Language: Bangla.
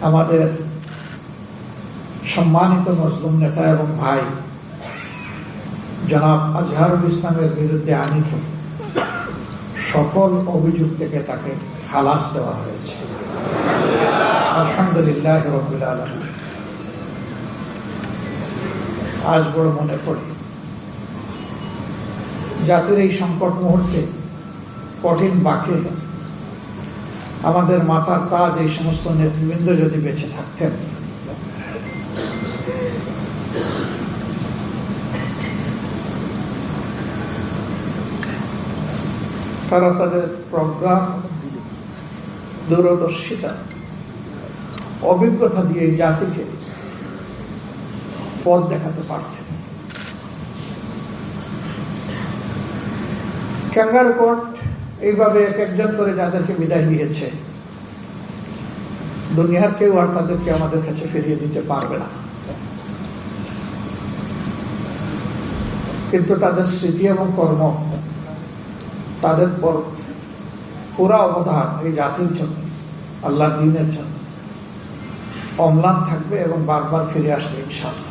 আমাদের সম্মানিত মজলুম নেতা এবং ভাই জনাব আজহারুল ইসলামের বিরুদ্ধে আনীত সকল অভিযোগ থেকে তাকে খালাস দেওয়া হয়েছে। আলহামদুলিল্লাহ রাব্বিল আলামিন। আজ বড় মনে পড়ে জাতির এই সংকট মুহূর্তে কঠিন বাঁকে আমাদের মাথার তাজ এই সমস্ত নেতৃবৃন্দ যদি বেঁচে থাকতেন, তারা তাদের প্রজ্ঞা, দূরদর্শিতা, অভিজ্ঞতা দিয়ে জাতিকে পথ দেখাতে পারতেন। ক্যাঙ্গারু কোর্ট এইভাবে এক একজন করে যাদেরকে বিদায় দিয়েছে, দুনিয়ার কেউ আর তাদেরকে আমাদের কাছে ফিরিয়ে দিতে পারবে না। কিন্তু তাদের স্মৃতি এবং কর্ম, তাদের পর পুরা অবদান এই জাতির জন্য, আল্লাহর দ্বীনের জন্য অম্লান থাকবে এবং বারবার ফিরে আসবে ইনশাআল্লাহ।